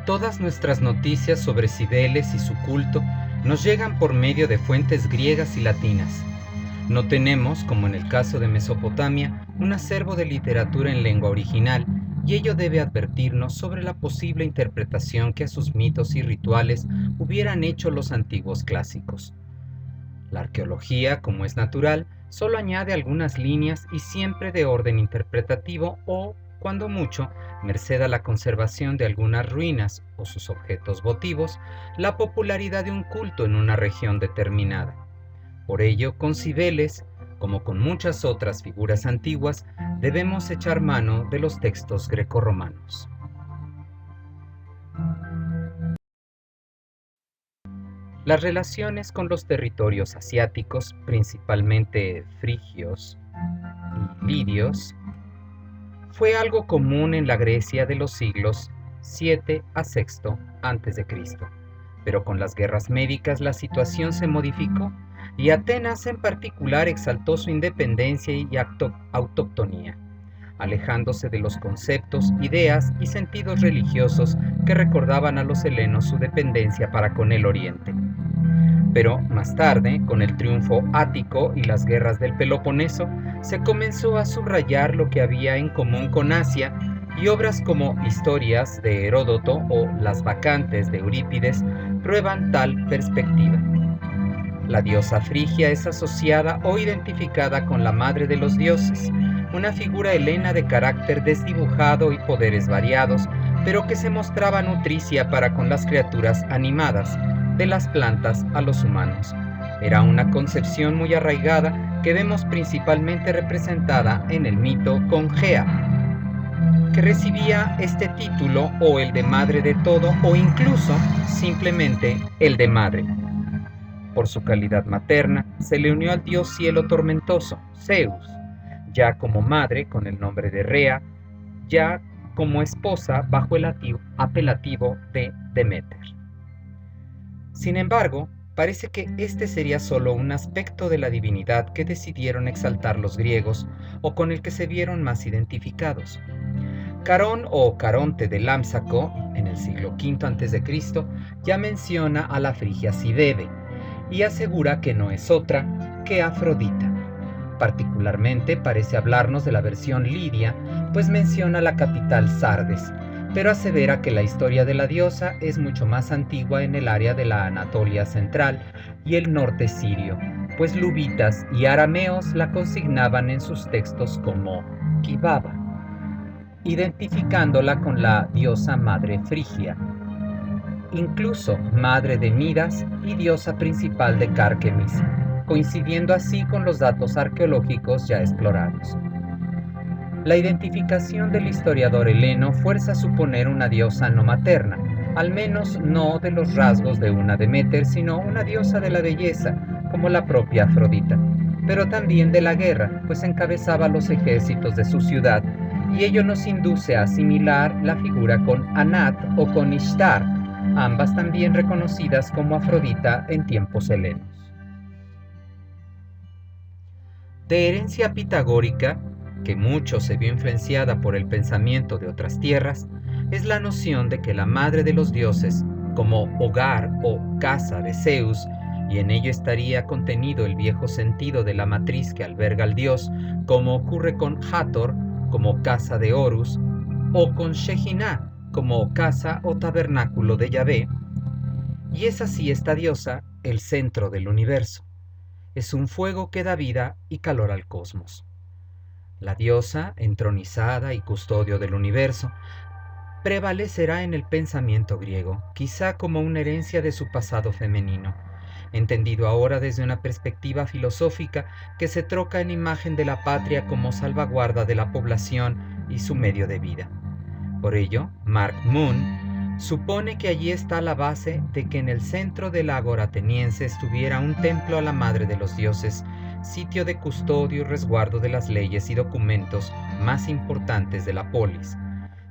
Todas nuestras noticias sobre Cibeles y su culto nos llegan por medio de fuentes griegas y latinas. No tenemos, como en el caso de Mesopotamia, un acervo de literatura en lengua original, y ello debe advertirnos sobre la posible interpretación que a sus mitos y rituales hubieran hecho los antiguos clásicos. La arqueología, como es natural, solo añade algunas líneas y siempre de orden interpretativo o, cuando mucho, merced a la conservación de algunas ruinas o sus objetos votivos, la popularidad de un culto en una región determinada. Por ello, con Cibeles, como con muchas otras figuras antiguas, debemos echar mano de los textos grecorromanos. Las relaciones con los territorios asiáticos, principalmente frigios y lirios, fue algo común en la Grecia de los siglos VII a VI a.C., pero con las guerras médicas la situación se modificó y Atenas en particular exaltó su independencia y autoctonía, alejándose de los conceptos, ideas y sentidos religiosos que recordaban a los helenos su dependencia para con el Oriente. Pero más tarde, con el triunfo ático y las guerras del Peloponeso, se comenzó a subrayar lo que había en común con Asia, y obras como Historias de Heródoto o Las Bacantes de Eurípides prueban tal perspectiva. La diosa Frigia es asociada o identificada con la madre de los dioses, una figura helena de carácter desdibujado y poderes variados, pero que se mostraba nutricia para con las criaturas animadas, de las plantas a los humanos. Era una concepción muy arraigada que vemos principalmente representada en el mito con Gea, que recibía este título o el de madre de todo o incluso simplemente el de madre. Por su calidad materna se le unió al dios cielo tormentoso, Zeus, ya como madre con el nombre de Rea, ya como esposa bajo el apelativo de Demeter. Sin embargo, parece que este sería solo un aspecto de la divinidad que decidieron exaltar los griegos o con el que se vieron más identificados. Carón o Caronte de Lámsaco, en el siglo V a.C., ya menciona a la frigia Cibele y asegura que no es otra que Afrodita. Particularmente parece hablarnos de la versión lidia, pues menciona la capital Sardes, pero asevera que la historia de la diosa es mucho más antigua en el área de la Anatolia central y el norte sirio, pues lubitas y arameos la consignaban en sus textos como Kibaba, identificándola con la diosa madre Frigia, incluso madre de Midas y diosa principal de Cárquemis, coincidiendo así con los datos arqueológicos ya explorados. La identificación del historiador heleno fuerza a suponer una diosa no materna, al menos no de los rasgos de una Demeter, sino una diosa de la belleza, como la propia Afrodita, pero también de la guerra, pues encabezaba los ejércitos de su ciudad, y ello nos induce a asimilar la figura con Anat o con Ishtar, ambas también reconocidas como Afrodita en tiempos helenos. De herencia pitagórica, que mucho se vio influenciada por el pensamiento de otras tierras, es la noción de que la madre de los dioses, como hogar o casa de Zeus, y en ello estaría contenido el viejo sentido de la matriz que alberga al dios, como ocurre con Hathor, como casa de Horus, o con Shekinah, como casa o tabernáculo de Yahvé, y es así esta diosa el centro del universo. Es un fuego que da vida y calor al cosmos. La diosa, entronizada y custodio del universo, prevalecerá en el pensamiento griego, quizá como una herencia de su pasado femenino, entendido ahora desde una perspectiva filosófica que se troca en imagen de la patria como salvaguarda de la población y su medio de vida. Por ello, Mark Moon supone que allí está la base de que en el centro del ágora ateniense estuviera un templo a la madre de los dioses, sitio de custodio y resguardo de las leyes y documentos más importantes de la polis.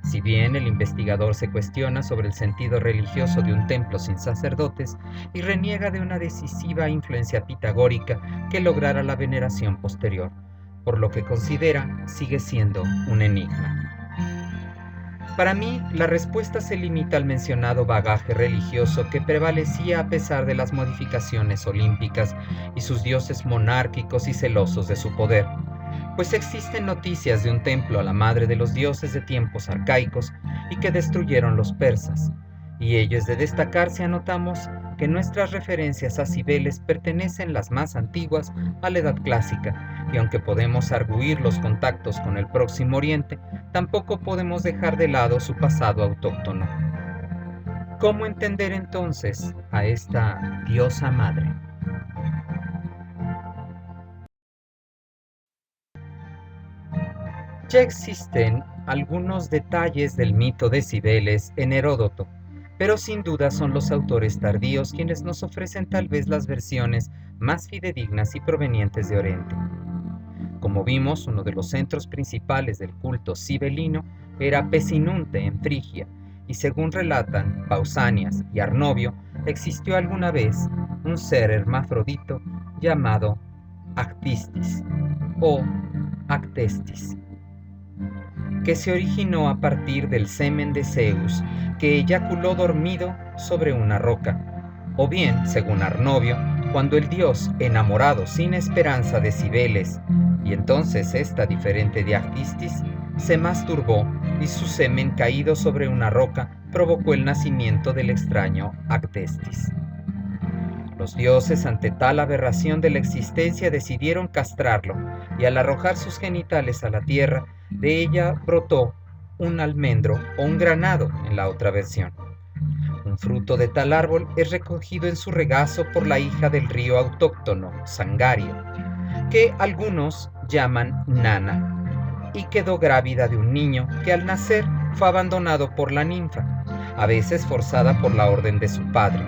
Si bien el investigador se cuestiona sobre el sentido religioso de un templo sin sacerdotes y reniega de una decisiva influencia pitagórica que lograra la veneración posterior, por lo que considera sigue siendo un enigma. Para mí, la respuesta se limita al mencionado bagaje religioso que prevalecía a pesar de las modificaciones olímpicas y sus dioses monárquicos y celosos de su poder, pues existen noticias de un templo a la madre de los dioses de tiempos arcaicos y que destruyeron los persas, y ello es de destacar si anotamos que nuestras referencias a Cibeles pertenecen las más antiguas a la Edad Clásica, y aunque podemos arguir los contactos con el Próximo Oriente, tampoco podemos dejar de lado su pasado autóctono. ¿Cómo entender entonces a esta diosa madre? Ya existen algunos detalles del mito de Cibeles en Heródoto, pero sin duda son los autores tardíos quienes nos ofrecen tal vez las versiones más fidedignas y provenientes de Oriente. Como vimos, uno de los centros principales del culto cibelino era Pesinunte en Frigia, y según relatan Pausanias y Arnovio, existió alguna vez un ser hermafrodito llamado Actistis o Actestis, que se originó a partir del semen de Zeus, que eyaculó dormido sobre una roca, o bien, según Arnovio, cuando el dios, enamorado sin esperanza de Cibeles, y entonces esta diferente de Actistis, se masturbó y su semen caído sobre una roca provocó el nacimiento del extraño Actestis. Los dioses, ante tal aberración de la existencia, decidieron castrarlo, y al arrojar sus genitales a la tierra, de ella brotó un almendro o un granado en la otra versión. Un fruto de tal árbol es recogido en su regazo por la hija del río autóctono, Sangario, que algunos llaman Nana, y quedó grávida de un niño que al nacer fue abandonado por la ninfa, a veces forzada por la orden de su padre,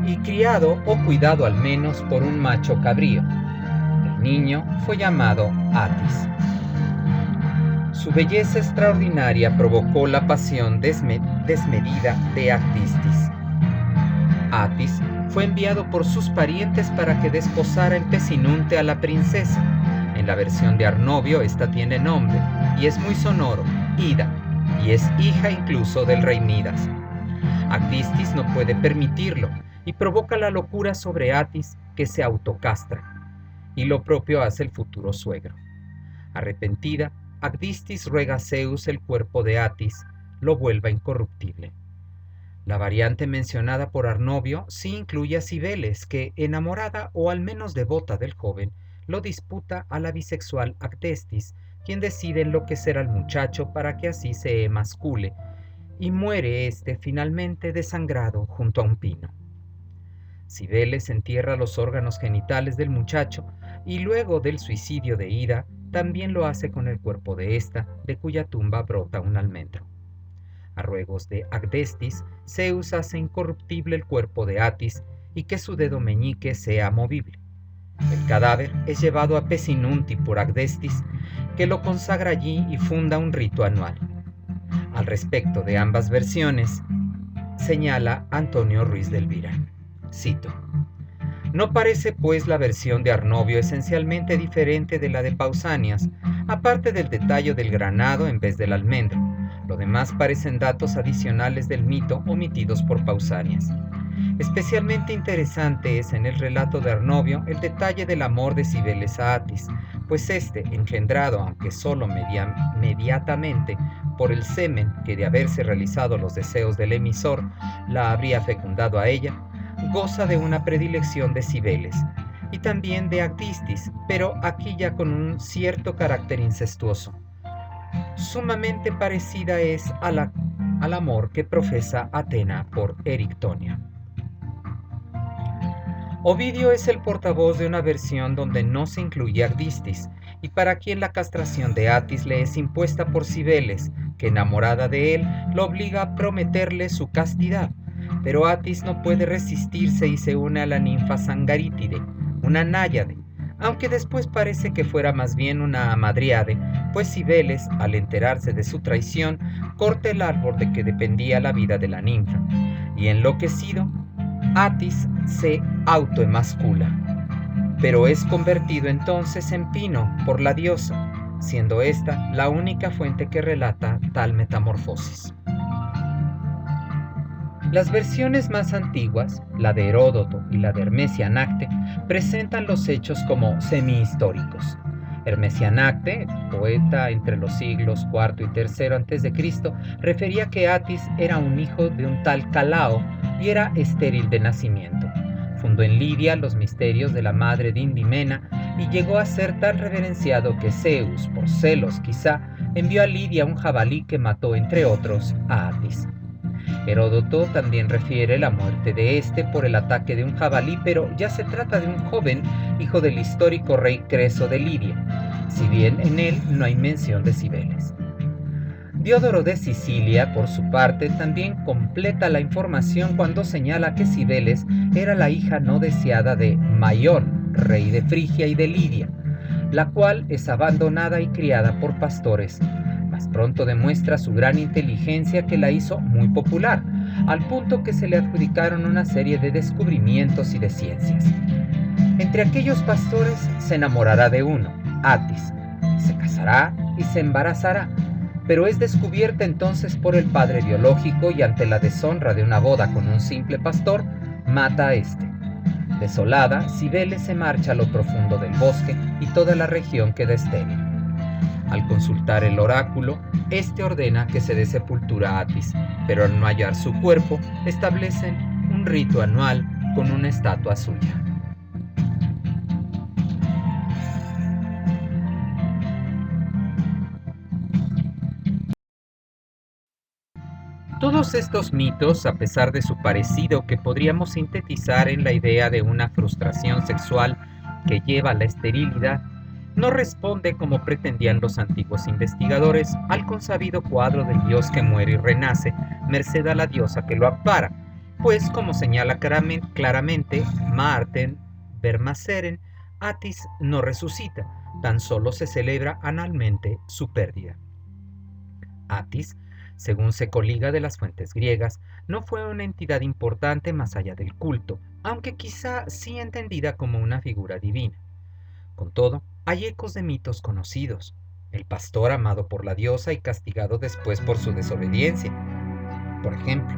y criado o cuidado al menos por un macho cabrío. El niño fue llamado Atis. Su belleza extraordinaria provocó la pasión desmedida de Actistis. Atis fue enviado por sus parientes para que desposara en Pesinunte a la princesa. En la versión de Arnovio esta tiene nombre, y es muy sonoro, Ida, y es hija incluso del rey Midas. Actistis no puede permitirlo, y provoca la locura sobre Atis, que se autocastra, y lo propio hace el futuro suegro. Arrepentida, Actistis ruega a Zeus el cuerpo de Atis lo vuelva incorruptible. La variante mencionada por Arnovio sí incluye a Cibeles, que, enamorada o al menos devota del joven, lo disputa a la bisexual Actestis, quien decide enloquecer al muchacho para que así se emascule, y muere éste finalmente desangrado junto a un pino. Cibeles entierra los órganos genitales del muchacho y luego del suicidio de Ida también lo hace con el cuerpo de ésta, de cuya tumba brota un almendro. A ruegos de Actestis, Zeus hace incorruptible el cuerpo de Atis y que su dedo meñique sea movible. El cadáver es llevado a Pesinunti por Actestis, que lo consagra allí y funda un rito anual. Al respecto de ambas versiones, señala Antonio Ruiz de Elvira. Cito: no parece pues la versión de Arnovio esencialmente diferente de la de Pausanias, aparte del detalle del granado en vez del almendro. Lo demás parecen datos adicionales del mito omitidos por Pausanias. Especialmente interesante es en el relato de Arnovio el detalle del amor de Cibeles a Atis, pues este, engendrado aunque solo mediatamente por el semen que de haberse realizado los deseos del emisor la habría fecundado a ella, goza de una predilección de Cibeles y también de Actistis, pero aquí ya con un cierto carácter incestuoso. Sumamente parecida es al amor que profesa Atena por Erictonia. Ovidio es el portavoz de una versión donde no se incluye Actistis, y para quien la castración de Atis le es impuesta por Cibeles, que enamorada de él lo obliga a prometerle su castidad. Pero Atis no puede resistirse y se une a la ninfa Sangarítide, una náyade, aunque después parece que fuera más bien una amadriade, pues Cibeles, al enterarse de su traición, corta el árbol de que dependía la vida de la ninfa, y enloquecido, Atis se autoemascula, pero es convertido entonces en pino por la diosa. siendo esta la única fuente que relata tal metamorfosis. Las versiones más antiguas, la de Heródoto y la de Hermesianacte, presentan los hechos como semi-históricos. Hermesianacte, poeta entre los siglos IV y III a.C., refería que Atis era un hijo de un tal Calao y era estéril de nacimiento. Fundó en Lidia los misterios de la madre de Indimena y llegó a ser tan reverenciado que Zeus, por celos quizá, envió a Lidia un jabalí que mató, entre otros, a Atis. Heródoto también refiere la muerte de este por el ataque de un jabalí, pero ya se trata de un joven hijo del histórico rey Creso de Lidia, si bien en él no hay mención de Cibeles. Diodoro de Sicilia, por su parte, también completa la información cuando señala que Cibeles era la hija no deseada de Maión, rey de Frigia y de Lidia, la cual es abandonada y criada por pastores. Más pronto demuestra su gran inteligencia que la hizo muy popular, al punto que se le adjudicaron una serie de descubrimientos y de ciencias. Entre aquellos pastores se enamorará de uno, Atis, se casará y se embarazará, pero es descubierta entonces por el padre biológico y ante la deshonra de una boda con un simple pastor, mata a este. Desolada, Cibeles se marcha a lo profundo del bosque y toda la región queda estéril. Al consultar el oráculo, este ordena que se dé sepultura a Atis, pero al no hallar su cuerpo, establecen un rito anual con una estatua suya. Todos estos mitos, a pesar de su parecido que podríamos sintetizar en la idea de una frustración sexual que lleva a la esterilidad, no responde como pretendían los antiguos investigadores al consabido cuadro del dios que muere y renace, merced a la diosa que lo ampara, pues como señala claramente Maarten Vermaseren, Atis no resucita, tan solo se celebra anualmente su pérdida. Atis, según se coliga de las fuentes griegas, no fue una entidad importante más allá del culto, aunque quizá sí entendida como una figura divina. Con todo, hay ecos de mitos conocidos. El pastor amado por la diosa y castigado después por su desobediencia, por ejemplo.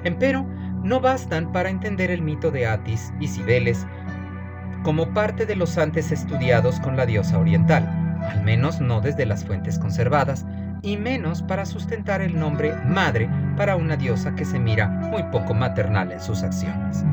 Empero, no bastan para entender el mito de Atis y Cibeles como parte de los antes estudiados con la diosa oriental, al menos no desde las fuentes conservadas, y menos para sustentar el nombre madre para una diosa que se mira muy poco maternal en sus acciones.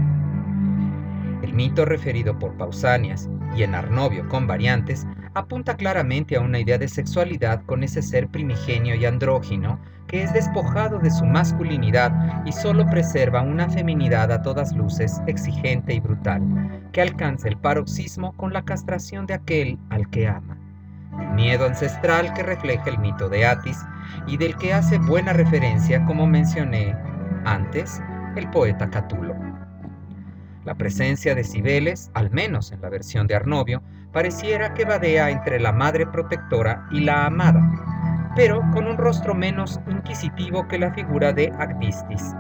El mito referido por Pausanias y en Arnovio con variantes apunta claramente a una idea de sexualidad con ese ser primigenio y andrógino que es despojado de su masculinidad y solo preserva una feminidad a todas luces exigente y brutal, que alcanza el paroxismo con la castración de aquel al que ama. El miedo ancestral que refleja el mito de Atis y del que hace buena referencia, como mencioné antes, el poeta Catulo. La presencia de Cibeles, al menos en la versión de Arnovio, pareciera que vadea entre la madre protectora y la amada, pero con un rostro menos inquisitivo que la figura de Actistis.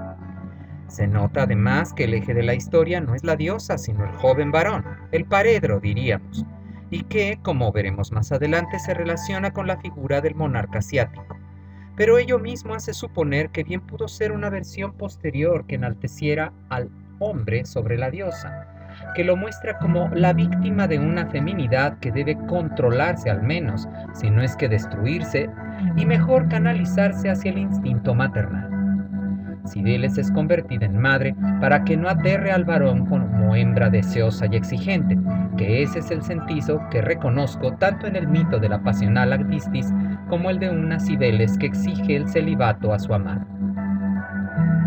Se nota además que el eje de la historia no es la diosa, sino el joven varón, el paredro diríamos, y que, como veremos más adelante, se relaciona con la figura del monarca asiático. Pero ello mismo hace suponer que bien pudo ser una versión posterior que enalteciera al hombre sobre la diosa, que lo muestra como la víctima de una feminidad que debe controlarse al menos, si no es que destruirse, y mejor canalizarse hacia el instinto maternal. Cibeles es convertida en madre para que no aterre al varón como hembra deseosa y exigente, que ese es el sentido que reconozco tanto en el mito de la pasional Actistis como el de una Cibeles que exige el celibato a su amado.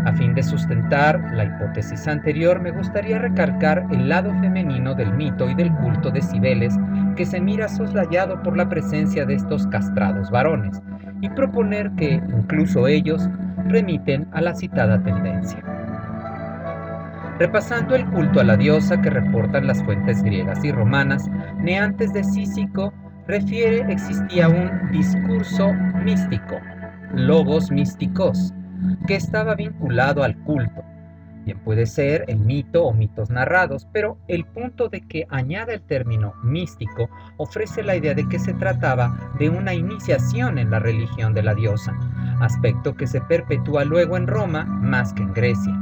A fin de sustentar la hipótesis anterior, me gustaría recalcar el lado femenino del mito y del culto de Cibeles, que se mira soslayado por la presencia de estos castrados varones, y proponer que incluso ellos remiten a la citada tendencia. Repasando el culto a la diosa que reportan las fuentes griegas y romanas, Neantes de Cícico refiere existía un discurso místico, logos místicos, que estaba vinculado al culto, Bien puede ser el mito o mitos narrados, pero el punto de que añade el término místico ofrece la idea de que se trataba de una iniciación en la religión de la diosa, aspecto que se perpetúa luego en Roma más que en Grecia.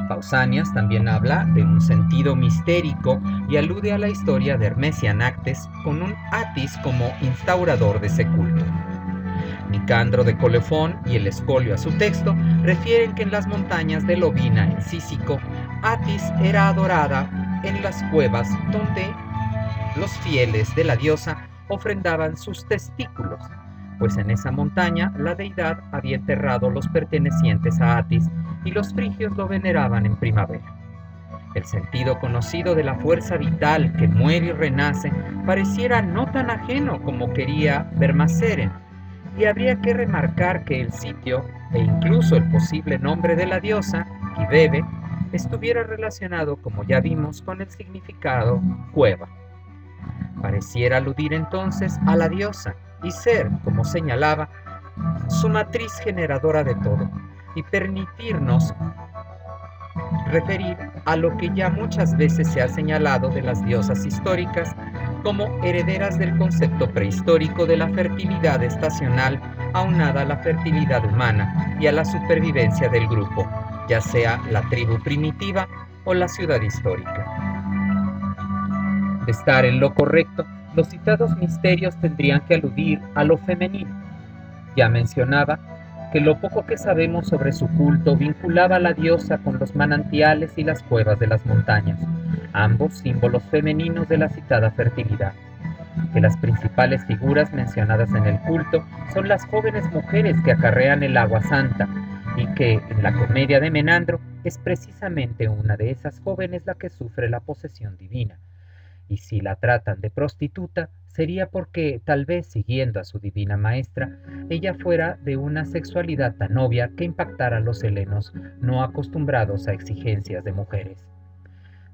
Pausanias también habla de un sentido mistérico y alude a la historia de Hermes y Anactes con un Atis como instaurador de ese culto. Nicandro de Colefón y el Escolio a su texto refieren que en las montañas de Lobina en Cícico, Atis era adorada en las cuevas donde los fieles de la diosa ofrendaban sus testículos, pues en esa montaña la deidad había enterrado los pertenecientes a Atis y los frigios lo veneraban en primavera. El sentido conocido de la fuerza vital que muere y renace pareciera no tan ajeno como quería Vermaceren, y habría que remarcar que el sitio e incluso el posible nombre de la diosa, Kibebe, estuviera relacionado, como ya vimos, con el significado cueva. Pareciera aludir entonces a la diosa y ser, como señalaba, su matriz generadora de todo, y permitirnos referir a lo que ya muchas veces se ha señalado de las diosas históricas como herederas del concepto prehistórico de la fertilidad estacional aunada a la fertilidad humana y a la supervivencia del grupo, ya sea la tribu primitiva o la ciudad histórica. De estar en lo correcto, los citados misterios tendrían que aludir a lo femenino. Ya mencionaba que lo poco que sabemos sobre su culto vinculaba a la diosa con los manantiales y las cuevas de las montañas, ambos símbolos femeninos de la citada fertilidad. Que las principales figuras mencionadas en el culto son las jóvenes mujeres que acarrean el agua santa, y que en la comedia de Menandro es precisamente una de esas jóvenes la que sufre la posesión divina. Y si la tratan de prostituta, sería porque, tal vez siguiendo a su divina maestra, ella fuera de una sexualidad tan obvia que impactara a los helenos no acostumbrados a exigencias de mujeres.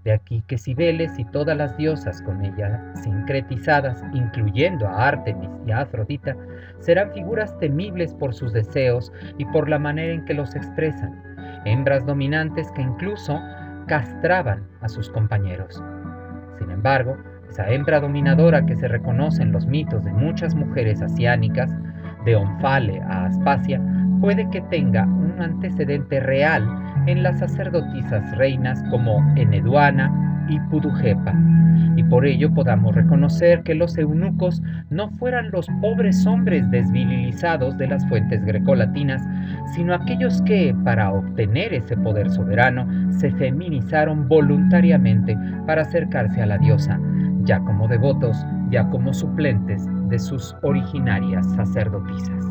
De aquí que Cibeles y todas las diosas con ella sincretizadas, incluyendo a Artemis y a Afrodita, serán figuras temibles por sus deseos y por la manera en que los expresan, hembras dominantes que incluso castraban a sus compañeros. Sin embargo, esa hembra dominadora que se reconoce en los mitos de muchas mujeres asiánicas, de Omphale a Aspasia, puede que tenga un antecedente real en las sacerdotisas reinas como Eneduana y Pudujepa, y por ello podamos reconocer que los eunucos no fueran los pobres hombres desvirilizados de las fuentes grecolatinas, sino aquellos que, para obtener ese poder soberano, se feminizaron voluntariamente para acercarse a la diosa, ya como devotos, ya como suplentes de sus originarias sacerdotisas.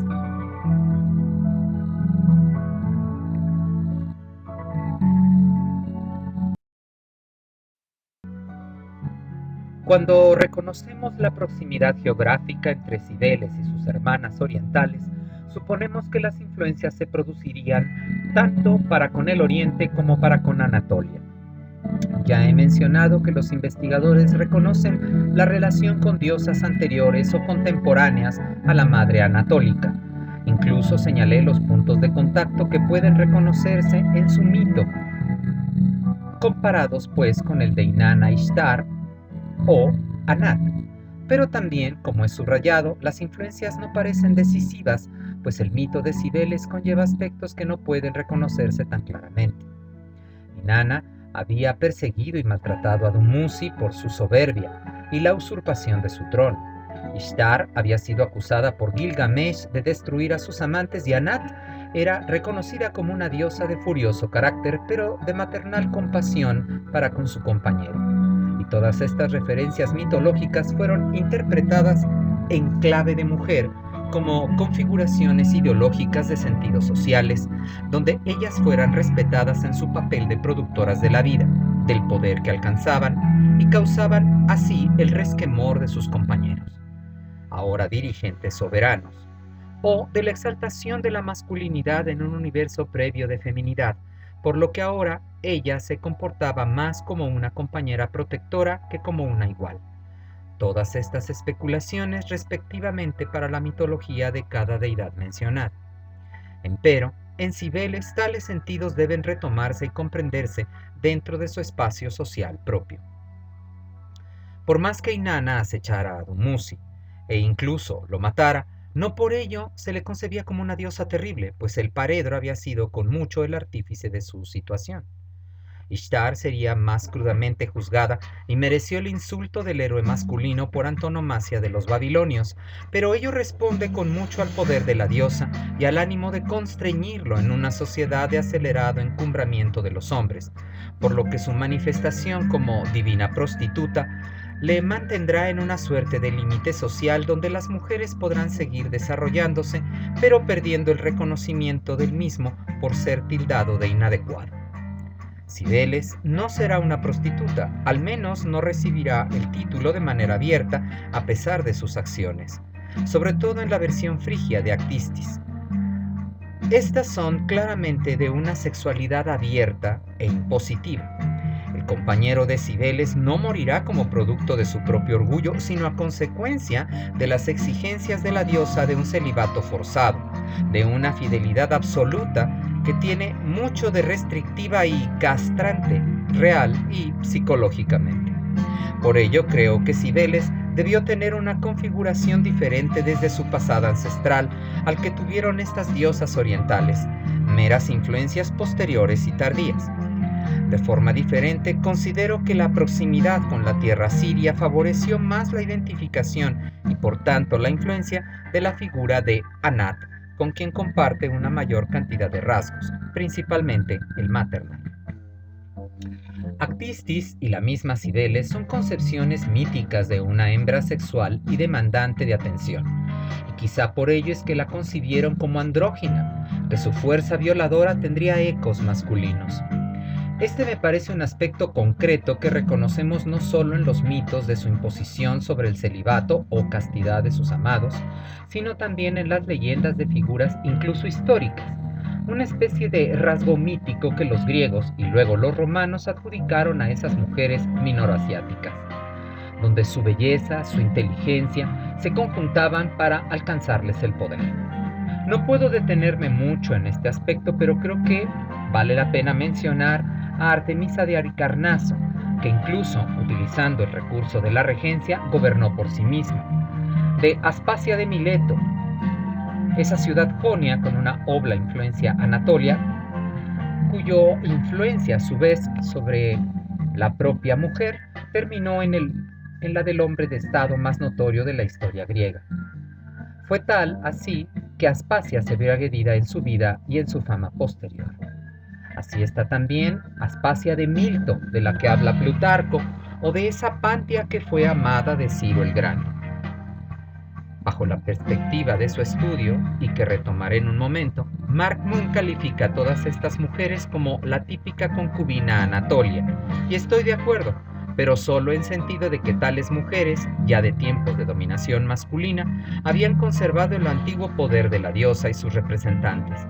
Cuando reconocemos la proximidad geográfica entre Cibeles y sus hermanas orientales, suponemos que las influencias se producirían tanto para con el Oriente como para con Anatolia. Ya he mencionado que los investigadores reconocen la relación con diosas anteriores o contemporáneas a la madre anatólica. Incluso señalé los puntos de contacto que pueden reconocerse en su mito, comparados pues con el de Inanna Ishtar o Anat. Pero también, como es subrayado, las influencias no parecen decisivas, pues el mito de Cibeles conlleva aspectos que no pueden reconocerse tan claramente. Inanna había perseguido y maltratado a Dumuzi por su soberbia y la usurpación de su trono. Ishtar había sido acusada por Gilgamesh de destruir a sus amantes y Anat era reconocida como una diosa de furioso carácter, pero de maternal compasión para con su compañero. Y todas estas referencias mitológicas fueron interpretadas en clave de mujer, como configuraciones ideológicas de sentidos sociales, donde ellas fueran respetadas en su papel de productoras de la vida, del poder que alcanzaban, y causaban así el resquemor de sus compañeros, ahora dirigentes soberanos, o de la exaltación de la masculinidad en un universo previo de feminidad, por lo que ahora ella se comportaba más como una compañera protectora que como una igual. Todas estas especulaciones respectivamente para la mitología de cada deidad mencionada. Empero, En Cibeles, tales sentidos deben retomarse y comprenderse dentro de su espacio social propio. Por más que Inanna acechara a Dumuzi e incluso lo matara, no por ello se le concebía como una diosa terrible, pues el paredro había sido con mucho el artífice de su situación. Ishtar sería más crudamente juzgada y mereció el insulto del héroe masculino por antonomasia de los babilonios, pero ello responde con mucho al poder de la diosa y al ánimo de constreñirlo en una sociedad de acelerado encumbramiento de los hombres, por lo que su manifestación como divina prostituta le mantendrá en una suerte de límite social donde las mujeres podrán seguir desarrollándose, pero perdiendo el reconocimiento del mismo por ser tildado de inadecuado. Cibeles no será una prostituta, al menos no recibirá el título de manera abierta a pesar de sus acciones, sobre todo en la versión frigia de Actistis. Estas son claramente de una sexualidad abierta e impositiva. El compañero de Cibeles no morirá como producto de su propio orgullo, sino a consecuencia de las exigencias de la diosa de un celibato forzado, de una fidelidad absoluta que tiene mucho de restrictiva y castrante, real y psicológicamente. Por ello creo que Cibeles debió tener una configuración diferente desde su pasado ancestral al que tuvieron estas diosas orientales, meras influencias posteriores y tardías. De forma diferente, considero que la proximidad con la tierra siria favoreció más la identificación y por tanto la influencia de la figura de Anat, con quien comparte una mayor cantidad de rasgos, principalmente el maternal. Actistis y la misma Cibeles son concepciones míticas de una hembra sexual y demandante de atención, y quizá por ello es que la concibieron como andrógina, que su fuerza violadora tendría ecos masculinos. Este me parece un aspecto concreto que reconocemos no solo en los mitos de su imposición sobre el celibato o castidad de sus amados, sino también en las leyendas de figuras incluso históricas, una especie de rasgo mítico que los griegos y luego los romanos adjudicaron a esas mujeres minoroasiáticas, donde su belleza, su inteligencia se conjuntaban para alcanzarles el poder. No puedo detenerme mucho en este aspecto, pero creo que vale la pena mencionar a Artemisa de Halicarnaso, que incluso utilizando el recurso de la regencia gobernó por sí misma, de Aspasia de Mileto, esa ciudad jonia con una obla influencia anatolia, cuyo influencia a su vez sobre la propia mujer terminó en la del hombre de estado más notorio de la historia griega. Fue tal así que Aspasia se vio agredida en su vida y en su fama posterior. Así está también Aspasia de Milto, de la que habla Plutarco, o de esa Pantia que fue amada de Ciro el Grande. Bajo la perspectiva de su estudio, y que retomaré en un momento, Mark Moon califica a todas estas mujeres como la típica concubina Anatolia, y estoy de acuerdo, pero solo en sentido de que tales mujeres, ya de tiempos de dominación masculina, habían conservado el antiguo poder de la diosa y sus representantes,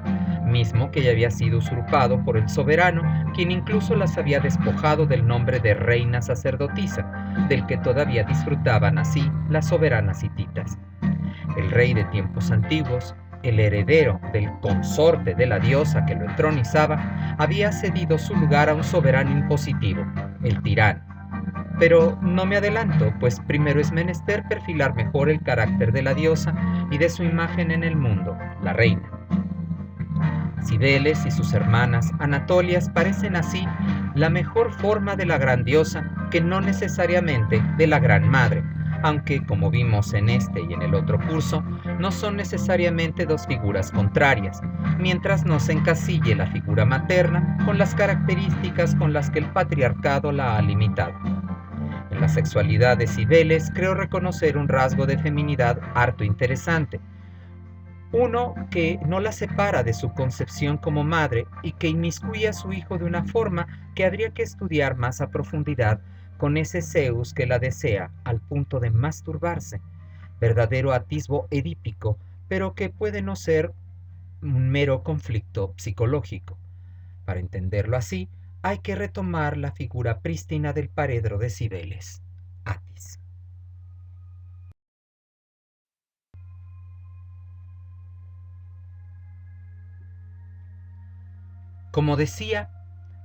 mismo que ya había sido usurpado por el soberano, quien incluso las había despojado del nombre de reina sacerdotisa, del que todavía disfrutaban así las soberanas hititas. El rey de tiempos antiguos, el heredero del consorte de la diosa que lo entronizaba, había cedido su lugar a un soberano impositivo, el tirano. Pero no me adelanto, pues primero es menester perfilar mejor el carácter de la diosa y de su imagen en el mundo, la reina. Cibeles y sus hermanas Anatolias parecen así la mejor forma de la gran diosa que no necesariamente de la gran madre, aunque como vimos en este y en el otro curso, no son necesariamente dos figuras contrarias, mientras no se encasille la figura materna con las características con las que el patriarcado la ha limitado. En la sexualidad de Cibeles creo reconocer un rasgo de feminidad harto interesante, uno que no la separa de su concepción como madre y que inmiscuye a su hijo de una forma que habría que estudiar más a profundidad con ese Zeus que la desea al punto de masturbarse, verdadero atisbo edípico, pero que puede no ser un mero conflicto psicológico. Para entenderlo así, hay que retomar la figura prístina del paredro de Cibeles, Atis. Como decía,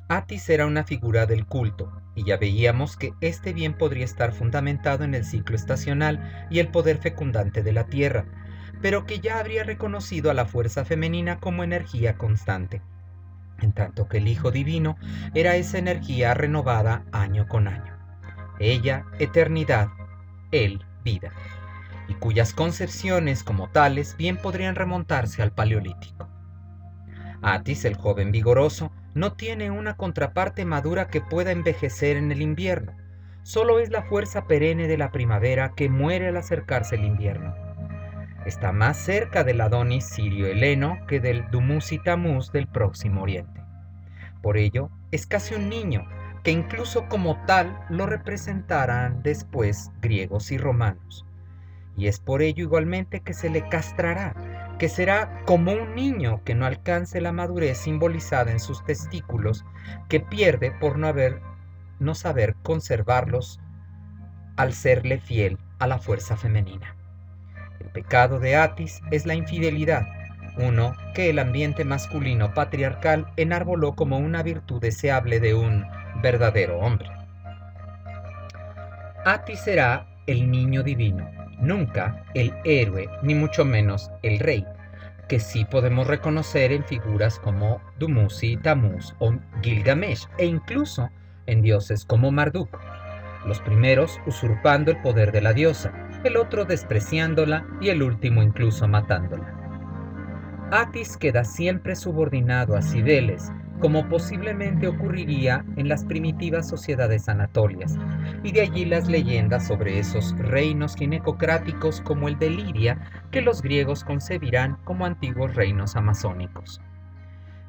Atis era una figura del culto, y ya veíamos que este bien podría estar fundamentado en el ciclo estacional y el poder fecundante de la tierra, pero que ya habría reconocido a la fuerza femenina como energía constante, en tanto que el Hijo Divino era esa energía renovada año con año. Ella, eternidad, él, vida, y cuyas concepciones como tales bien podrían remontarse al Paleolítico. Atis, el joven vigoroso, no tiene una contraparte madura que pueda envejecer en el invierno. Solo es la fuerza perenne de la primavera que muere al acercarse el invierno. Está más cerca del Adonis sirio-heleno que del Dumuz y Tamuz del Próximo Oriente. Por ello, es casi un niño, que incluso como tal lo representarán después griegos y romanos. Y es por ello igualmente que se le castrará, que será como un niño que no alcance la madurez simbolizada en sus testículos, que pierde por no saber conservarlos al serle fiel a la fuerza femenina. El pecado de Atis es la infidelidad, uno que el ambiente masculino patriarcal enarboló como una virtud deseable de un verdadero hombre. Atis será el niño divino, nunca el héroe, ni mucho menos el rey, que sí podemos reconocer en figuras como Dumuzi, Tamuz o Gilgamesh, e incluso en dioses como Marduk, los primeros usurpando el poder de la diosa, el otro despreciándola y el último incluso matándola. Atis queda siempre subordinado a Cibeles, como posiblemente ocurriría en las primitivas sociedades anatolias, y de allí las leyendas sobre esos reinos ginecocráticos como el de Lidia, que los griegos concebirán como antiguos reinos amazónicos.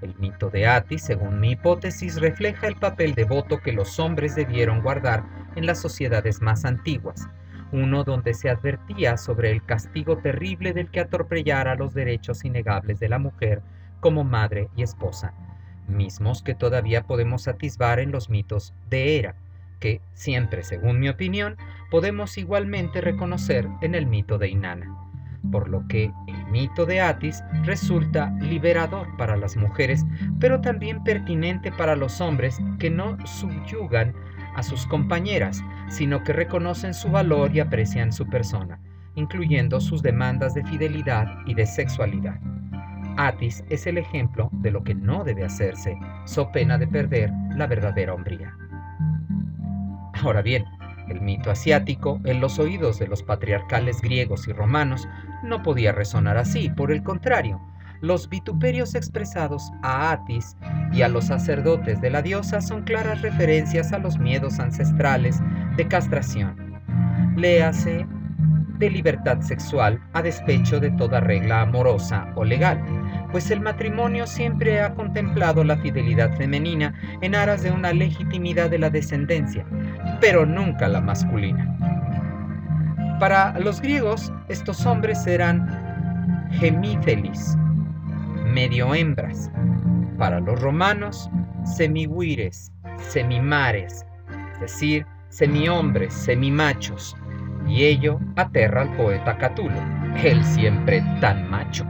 El mito de Atis, según mi hipótesis, refleja el papel devoto que los hombres debieron guardar en las sociedades más antiguas, uno donde se advertía sobre el castigo terrible del que atropellara los derechos innegables de la mujer como madre y esposa, mismos que todavía podemos atisbar en los mitos de Hera, que siempre, según mi opinión, podemos igualmente reconocer en el mito de Inanna, por lo que el mito de Atis resulta liberador para las mujeres, pero también pertinente para los hombres que no subyugan a sus compañeras, sino que reconocen su valor y aprecian su persona, incluyendo sus demandas de fidelidad y de sexualidad. Atis es el ejemplo de lo que no debe hacerse, so pena de perder la verdadera hombría. Ahora bien, el mito asiático, en los oídos de los patriarcales griegos y romanos, no podía resonar así. Por el contrario, los vituperios expresados a Atis y a los sacerdotes de la diosa son claras referencias a los miedos ancestrales de castración. Léase de libertad sexual a despecho de toda regla amorosa o legal, pues el matrimonio siempre ha contemplado la fidelidad femenina en aras de una legitimidad de la descendencia, pero nunca la masculina. Para los griegos, estos hombres eran gemícelis, medio hembras. Para los romanos, semiguires, semimares, es decir, semihombres, semimachos. Y ello aterra al poeta Catulo, él siempre tan macho.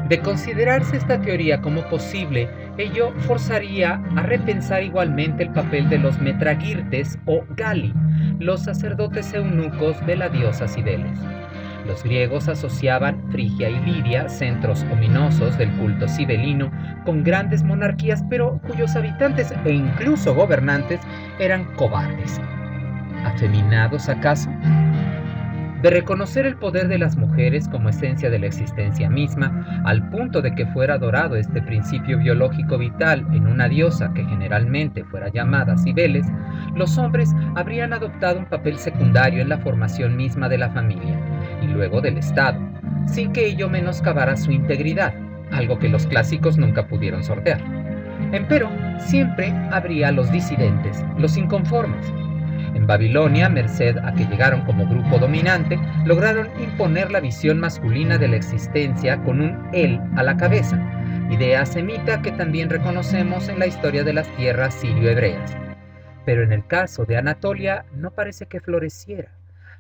De considerarse esta teoría como posible, ello forzaría a repensar igualmente el papel de los metragirtes o gali, los sacerdotes eunucos de la diosa Cibeles. Los griegos asociaban Frigia y Lidia, centros ominosos del culto cibelino, con grandes monarquías, pero cuyos habitantes e incluso gobernantes eran cobardes. ¿Afeminados acaso? De reconocer el poder de las mujeres como esencia de la existencia misma, al punto de que fuera adorado este principio biológico vital en una diosa que generalmente fuera llamada Cibeles, los hombres habrían adoptado un papel secundario en la formación misma de la familia y luego del Estado, sin que ello menoscabara su integridad, algo que los clásicos nunca pudieron sortear. Empero, siempre habría los disidentes, los inconformes. En Babilonia, merced a que llegaron como grupo dominante, lograron imponer la visión masculina de la existencia con un él a la cabeza, idea semita que también reconocemos en la historia de las tierras sirio-hebreas. Pero en el caso de Anatolia no parece que floreciera.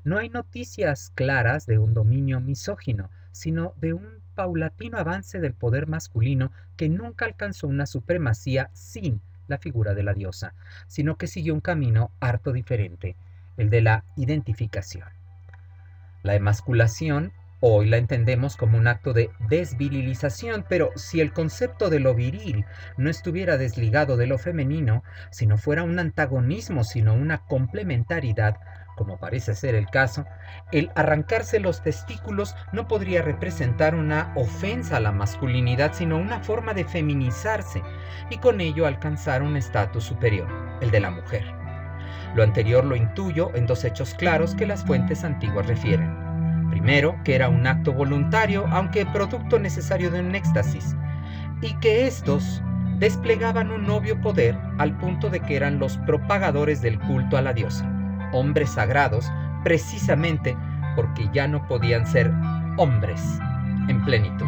No hay noticias claras de un dominio misógino, sino de un paulatino avance del poder masculino que nunca alcanzó una supremacía sin la figura de la diosa, sino que siguió un camino harto diferente, el de la identificación. La emasculación hoy la entendemos como un acto de desvirilización, pero si el concepto de lo viril no estuviera desligado de lo femenino, si no fuera un antagonismo, sino una complementariedad, como parece ser el caso, el arrancarse los testículos no podría representar una ofensa a la masculinidad, sino una forma de feminizarse y con ello alcanzar un estatus superior, el de la mujer. Lo anterior lo intuyo en dos hechos claros que las fuentes antiguas refieren. Primero, que era un acto voluntario, aunque producto necesario de un éxtasis, y que estos desplegaban un obvio poder al punto de que eran los propagadores del culto a la diosa, hombres sagrados, precisamente porque ya no podían ser hombres en plenitud.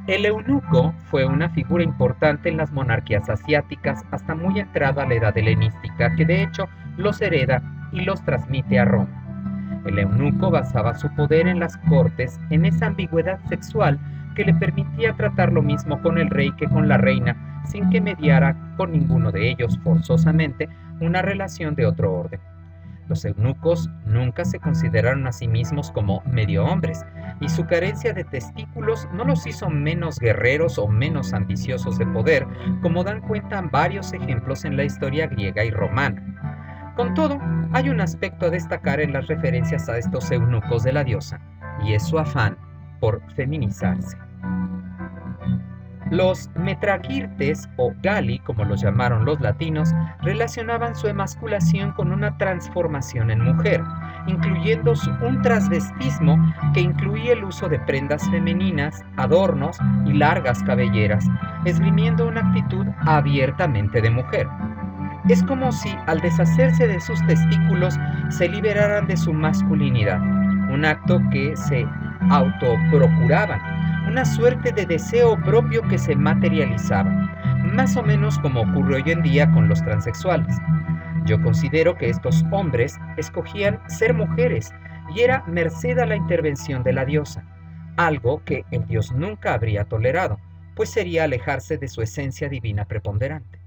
El eunuco fue una figura importante en las monarquías asiáticas hasta muy entrada la edad helenística, que de hecho los hereda y los transmite a Roma. El eunuco basaba su poder en las cortes en esa ambigüedad sexual que le permitía tratar lo mismo con el rey que con la reina, sin que mediara con ninguno de ellos forzosamente una relación de otro orden. Los eunucos nunca se consideraron a sí mismos como medio hombres, y su carencia de testículos no los hizo menos guerreros o menos ambiciosos de poder, como dan cuenta varios ejemplos en la historia griega y romana. Con todo, hay un aspecto a destacar en las referencias a estos eunucos de la diosa, y es su afán por feminizarse. Los metragirtes, o gali, como los llamaron los latinos, relacionaban su emasculación con una transformación en mujer, incluyendo un transvestismo que incluía el uso de prendas femeninas, adornos y largas cabelleras, esgrimiendo una actitud abiertamente de mujer. Es como si, al deshacerse de sus testículos, se liberaran de su masculinidad, un acto que se autoprocuraban, una suerte de deseo propio que se materializaba, más o menos como ocurre hoy en día con los transexuales. Yo considero que estos hombres escogían ser mujeres y era merced a la intervención de la diosa, algo que el dios nunca habría tolerado, pues sería alejarse de su esencia divina preponderante.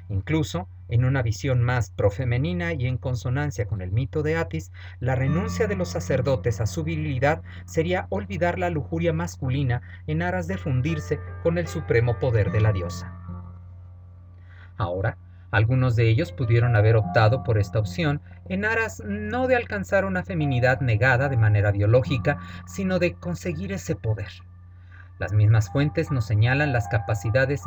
Incluso, en una visión más profemenina y en consonancia con el mito de Atis, la renuncia de los sacerdotes a su virilidad sería olvidar la lujuria masculina en aras de fundirse con el supremo poder de la diosa. Ahora, algunos de ellos pudieron haber optado por esta opción en aras no de alcanzar una feminidad negada de manera biológica, sino de conseguir ese poder. Las mismas fuentes nos señalan las capacidades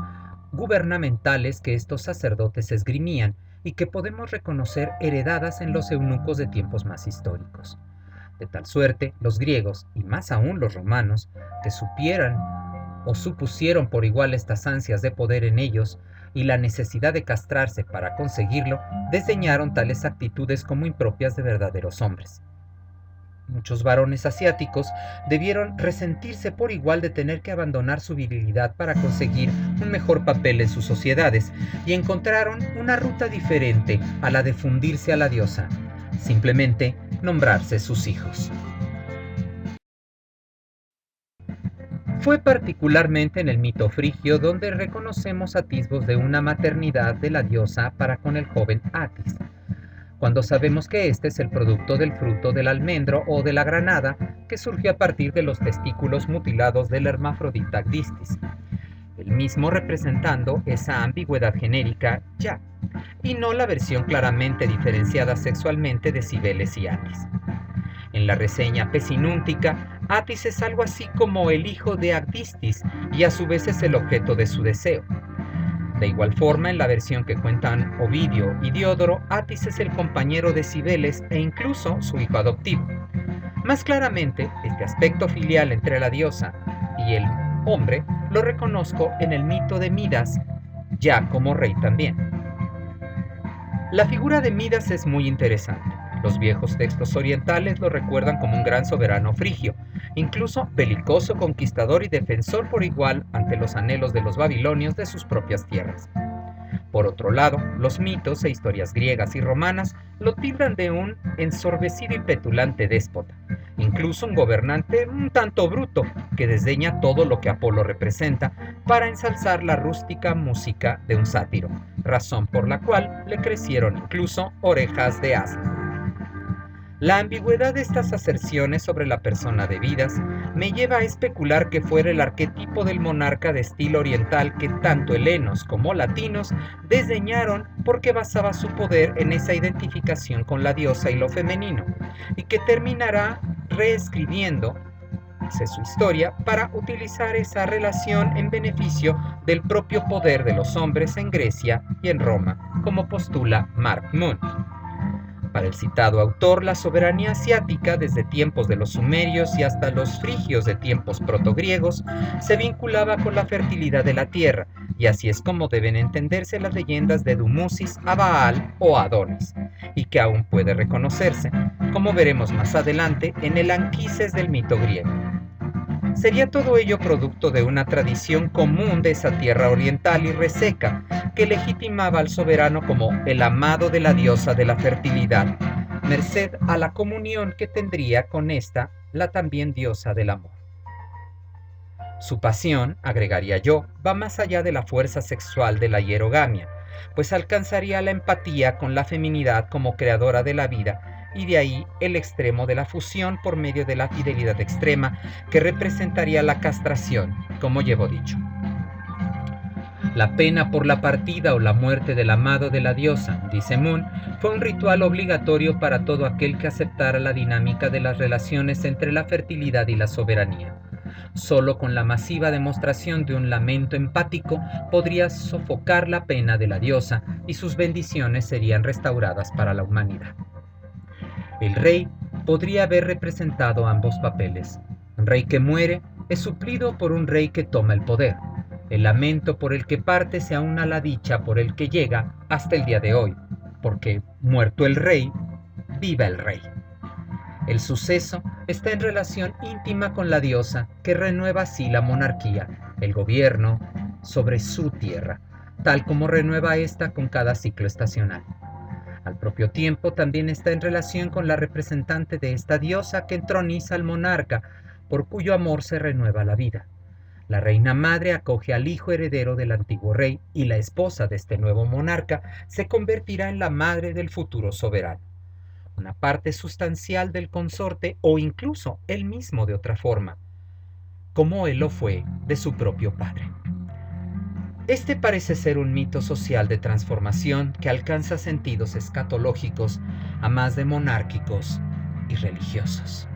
gubernamentales que estos sacerdotes esgrimían y que podemos reconocer heredadas en los eunucos de tiempos más históricos. De tal suerte, los griegos, y más aún los romanos, que supieran o supusieron por igual estas ansias de poder en ellos y la necesidad de castrarse para conseguirlo, desdeñaron tales actitudes como impropias de verdaderos hombres. Muchos varones asiáticos debieron resentirse por igual de tener que abandonar su virilidad para conseguir un mejor papel en sus sociedades y encontraron una ruta diferente a la de fundirse a la diosa, simplemente nombrarse sus hijos. Fue particularmente en el mito frigio donde reconocemos atisbos de una maternidad de la diosa para con el joven Atis, cuando sabemos que este es el producto del fruto del almendro o de la granada que surgió a partir de los testículos mutilados del hermafrodita Agdistis, el mismo representando esa ambigüedad genérica ya, y no la versión claramente diferenciada sexualmente de Cibeles y Atis. En la reseña pesinúntica, Atis es algo así como el hijo de Agdistis y a su vez es el objeto de su deseo. De igual forma, en la versión que cuentan Ovidio y Diodoro, Atis es el compañero de Cibeles e incluso su hijo adoptivo. Más claramente, este aspecto filial entre la diosa y el hombre lo reconozco en el mito de Midas, ya como rey también. La figura de Midas es muy interesante. Los viejos textos orientales lo recuerdan como un gran soberano frigio, incluso belicoso, conquistador y defensor por igual ante los anhelos de los babilonios de sus propias tierras. Por otro lado, los mitos e historias griegas y romanas lo tildan de un ensorbecido y petulante déspota, incluso un gobernante un tanto bruto que desdeña todo lo que Apolo representa para ensalzar la rústica música de un sátiro, razón por la cual le crecieron incluso orejas de asno. La ambigüedad de estas aserciones sobre la persona de Vidas me lleva a especular que fuera el arquetipo del monarca de estilo oriental que tanto helenos como latinos desdeñaron porque basaba su poder en esa identificación con la diosa y lo femenino, y que terminará reescribiendo su historia para utilizar esa relación en beneficio del propio poder de los hombres en Grecia y en Roma, como postula Mark Moon. Para el citado autor, la soberanía asiática, desde tiempos de los sumerios y hasta los frigios de tiempos protogriegos, se vinculaba con la fertilidad de la tierra, y así es como deben entenderse las leyendas de Dumusis a Baal o Adonis, y que aún puede reconocerse, como veremos más adelante, en el Anquises del mito griego. Sería todo ello producto de una tradición común de esa tierra oriental y reseca que legitimaba al soberano como el amado de la diosa de la fertilidad, merced a la comunión que tendría con esta la también diosa del amor. Su pasión, agregaría yo, va más allá de la fuerza sexual de la hierogamia, pues alcanzaría la empatía con la feminidad como creadora de la vida, y de ahí el extremo de la fusión por medio de la fidelidad extrema que representaría la castración, como llevo dicho. La pena por la partida o la muerte del amado de la diosa, dice Moon, fue un ritual obligatorio para todo aquel que aceptara la dinámica de las relaciones entre la fertilidad y la soberanía. Solo con la masiva demostración de un lamento empático podría sofocar la pena de la diosa y sus bendiciones serían restauradas para la humanidad. El rey podría haber representado ambos papeles. Un rey que muere es suplido por un rey que toma el poder. El lamento por el que parte se aúna a la dicha por el que llega hasta el día de hoy, porque muerto el rey, viva el rey. El suceso está en relación íntima con la diosa, que renueva así la monarquía, el gobierno, sobre su tierra, tal como renueva esta con cada ciclo estacional. Al propio tiempo también está en relación con la representante de esta diosa que entroniza al monarca, por cuyo amor se renueva la vida. La reina madre acoge al hijo heredero del antiguo rey y la esposa de este nuevo monarca se convertirá en la madre del futuro soberano, una parte sustancial del consorte o incluso él mismo de otra forma, como él lo fue de su propio padre. Este parece ser un mito social de transformación que alcanza sentidos escatológicos a más de monárquicos y religiosos.